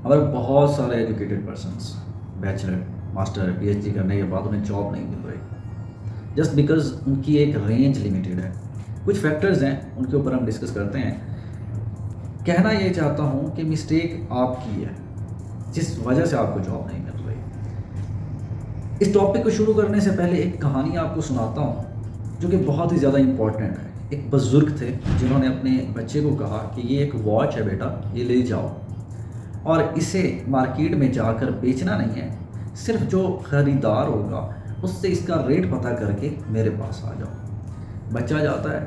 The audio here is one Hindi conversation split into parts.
हमारे बहुत सारे educated persons bachelor master PhD करने के बाद उन्हें जॉब नहीं मिल रही, जस्ट बिकॉज उनकी एक रेंज लिमिटेड है। कुछ फैक्टर्स हैं, उनके ऊपर हम डिस्कस करते हैं। कहना ये चाहता हूँ कि मिस्टेक आपकी है जिस वजह से आपको जॉब नहीं मिल रही। इस टॉपिक को शुरू करने से पहले एक कहानी आपको सुनाता हूँ जो कि बहुत ही ज़्यादा इम्पॉर्टेंट है। एक बुज़ुर्ग थे जिन्होंने अपने बच्चे को कहा कि ये एक वॉच है बेटा, ये ले जाओ और इसे मार्केट में जाकर बेचना नहीं है, सिर्फ जो ख़रीदार होगा उससे इसका रेट पता करके मेरे पास आ जाओ। बच्चा जाता है,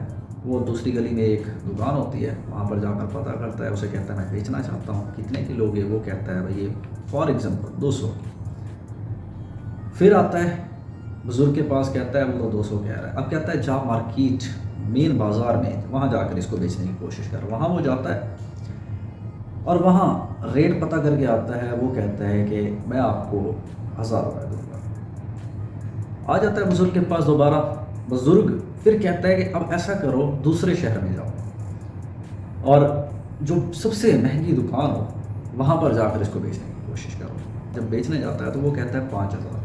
वो दूसरी गली में एक दुकान होती है, वहाँ पर जाकर पता करता है, उसे कहता है मैं बेचना चाहता हूँ, कितने की लोगे? वो कहता है भाई ये फॉर एग्ज़ाम्पल 200 की। फिर आता है बुज़ुर्ग के पास, कहता है वो तो 200 कह रहा है। अब कहता है जा मार्केट मेन बाज़ार में वहाँ जाकर इसको बेचने की कोशिश कर। वहाँ वो जाता है और वहाँ रेट पता करके आता है। वो कहता है कि मैं आपको 1000 रुपये दूँगा। आ जाता है बुज़ुर्ग के पास दोबारा, बुज़ुर्ग फिर कहता है कि अब ऐसा करो दूसरे शहर में जाओ और जो सबसे महंगी दुकान हो वहाँ पर जाकर इसको बेचने की कोशिश करो। जब बेचने जाता है तो वो कहता है 5000।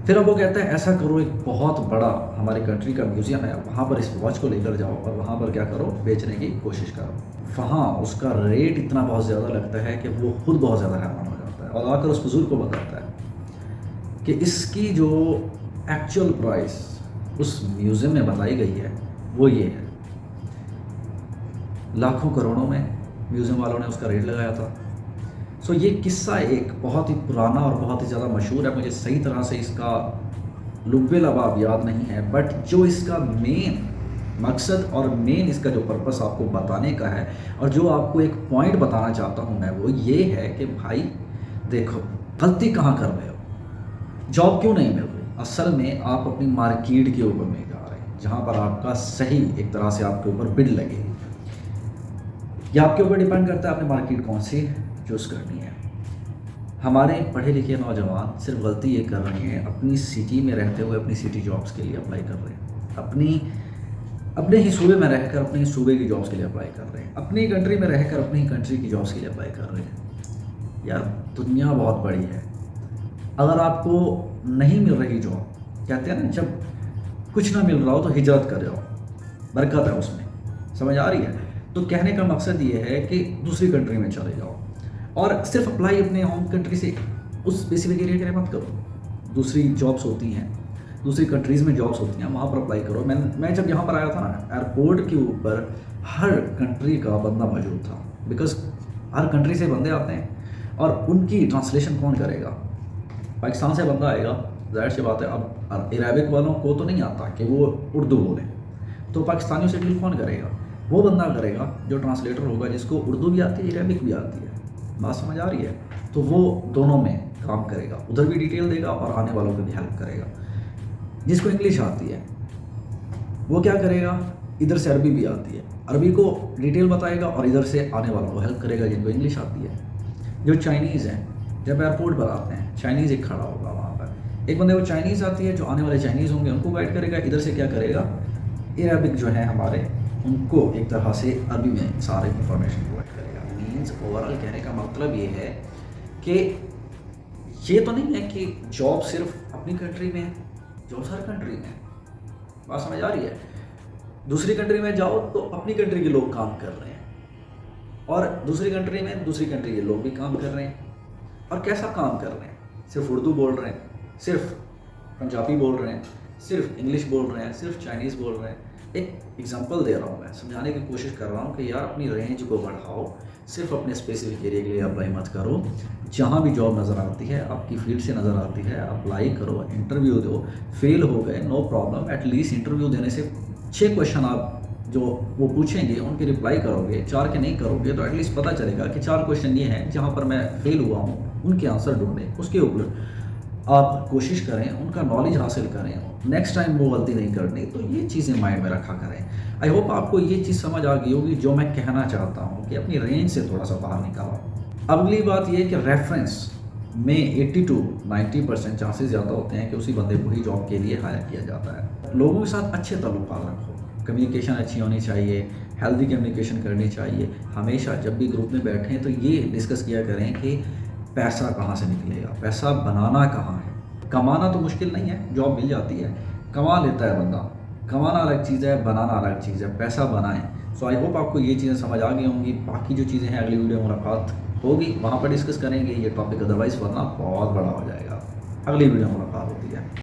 फिर अब वो कहता है ऐसा करो, एक बहुत बड़ा हमारी कंट्री का म्यूज़ियम है, वहाँ पर इस वॉच को लेकर जाओ और वहाँ पर क्या करो, बेचने की कोशिश करो। वहाँ उसका रेट इतना बहुत ज़्यादा लगता है कि वो खुद बहुत ज़्यादा हैरान हो जाता है और आकर उस बुज़ुर्ग को बताता है कि इसकी जो एक्चुअल प्राइस उस म्यूज़ियम में बताई गई है वो ये है। लाखों करोड़ों में म्यूज़ियम वालों ने उसका रेट लगाया था। सो ये किस्सा एक बहुत ही पुराना और बहुत ही ज़्यादा मशहूर है। मुझे सही तरह से इसका लुब्बे लबाब याद नहीं है, बट जो इसका मेन मकसद और मेन इसका जो पर्पस आपको बताने का है और जो आपको एक पॉइंट बताना चाहता हूँ मैं, वो ये है कि भाई देखो गलती कहाँ कर रहे हो, जॉब क्यों नहीं मिल रही। असल में आप अपनी मार्केट के ऊपर नहीं जा रहे जहाँ पर आपका सही एक तरह से आपके ऊपर बिड लगेगी। यह आपके ऊपर डिपेंड करता है आपने मार्केट कौन सी चूज़ करनी है। हमारे पढ़े लिखे नौजवान सिर्फ गलती ये कर रहे हैं, अपनी सिटी में रहते हुए अपनी सिटी जॉब्स के लिए अप्लाई कर रहे हैं, अपने ही सूबे में रहकर अपने ही सूबे की जॉब्स के लिए अप्लाई कर रहे हैं, अपनी कंट्री में रहकर अपनी कंट्री की जॉब्स के लिए अप्लाई कर रहे हैं। यार दुनिया बहुत बड़ी है। अगर आपको नहीं मिल रही जॉब, कहते हैं ना जब कुछ ना मिल रहा हो तो हिजरत कर जाओ, बरकत है उसमें, समझ आ रही है। तो कहने का मकसद ये है कि दूसरी कंट्री में चले जाओ और सिर्फ अप्लाई अपने होम कंट्री से उस स्पेसिफिक एरिया के लिए मत करो। दूसरी जॉब्स होती हैं, दूसरी कंट्रीज़ में जॉब्स होती हैं, वहाँ पर अप्लाई करो। मैं जब यहाँ पर आया था ना, एयरपोर्ट के ऊपर हर कंट्री का बंदा मौजूद था, बिकॉज हर कंट्री से बंदे आते हैं और उनकी ट्रांसलेशन कौन करेगा। पाकिस्तान से बंदा आएगा, जाहिर सी बात है, अब अरेबिक वालों को तो नहीं आता कि वो उर्दू बोलें, तो पाकिस्तानियों से डील कौन करेगा? वो बंदा करेगा जो ट्रांसलेटर होगा, जिसको उर्दू भी आती है, अरेबिक भी आती है। बात समझ आ रही है? तो वो दोनों में काम करेगा, उधर भी डिटेल देगा और आने वालों को भी हेल्प करेगा। जिसको इंग्लिश आती है वो क्या करेगा, इधर से अरबी भी आती है, अरबी को डिटेल बताएगा और इधर से आने वालों को हेल्प करेगा जिनको इंग्लिश आती है। जो चाइनीज़ हैं, जब एयरपोर्ट पर आते हैं, चाइनीज़ एक खड़ा होगा वहाँ पर, एक बंदे को चाइनीज़ आती है, जो आने वाले चाइनीज़ होंगे उनको गाइड करेगा। इधर से क्या करेगा, अरबिक जो है हमारे, उनको एक तरह से अरबी में सारे इंफॉर्मेशन प्रोवाइड करेगा। मीन्स ओवरऑल कहने का मतलब ये है कि ये तो नहीं है कि जॉब सिर्फ अपनी कंट्री में है, जॉब हर कंट्री में है। बात समझ आ रही है? दूसरी कंट्री में जाओ तो अपनी कंट्री के लोग काम कर रहे हैं और दूसरी कंट्री में दूसरी कंट्री के लोग भी काम कर रहे हैं। और कैसा काम कर रहे हैं? सिर्फ उर्दू बोल रहे हैं, सिर्फ पंजाबी बोल रहे हैं, सिर्फ इंग्लिश बोल रहे हैं, सिर्फ चाइनीज़ बोल रहे हैं। एक एग्जांपल दे रहा हूँ, मैं समझाने की कोशिश कर रहा हूँ कि यार अपनी रेंज को बढ़ाओ, सिर्फ अपने स्पेसिफिक एरिया के लिए अप्लाई मत करो। जहाँ भी जॉब नज़र आती है, आपकी फील्ड से नज़र आती है, अप्लाई करो, इंटरव्यू दो। फेल हो गए नो प्रॉब्लम, एटलीस्ट इंटरव्यू देने से 6 क्वेश्चन आप जो वो पूछेंगे उनके रिप्लाई करोगे, 4 के नहीं करोगे तो एटलीस्ट पता चलेगा कि 4 क्वेश्चन ये हैं जहाँ पर मैं फेल हुआ हूँ, उनके आंसर ढूंढें, उसके ऊपर आप कोशिश करें, उनका नॉलेज हासिल करें, नेक्स्ट टाइम वो गलती नहीं करनी। तो ये चीज़ें माइंड में रखा करें। आई होप आपको ये चीज़ समझ आ गई होगी जो मैं कहना चाहता हूँ कि अपनी रेंज से थोड़ा सा बाहर निकालो। अगली बात ये कि रेफरेंस में 80 to 90% चांसेस ज़्यादा होते हैं कि उसी बंदे को ही जॉब के लिए हायर किया जाता है। लोगों के साथ अच्छे ताल्लुकात रखो, कम्युनिकेशन अच्छी होनी चाहिए, हेल्दी कम्युनिकेशन करनी चाहिए। हमेशा जब भी ग्रुप में बैठें तो ये डिस्कस किया करें कि पैसा कहाँ से निकलेगा, पैसा बनाना कहाँ है। कमाना तो मुश्किल नहीं है, जॉब मिल जाती है, कमा लेता है बंदा। कमाना अलग चीज़ है, बनाना अलग चीज़ है, पैसा बनाएं। सो आई होप आपको ये चीज़ें समझ आ गई होंगी। बाकी जो चीज़ें हैं अगली वीडियो में मुलाकात होगी, वहाँ पर डिस्कस करेंगे ये टॉपिक, अदरवाइज़ वरना बहुत बड़ा हो जाएगा। अगली वीडियो में मुलाकात होती है।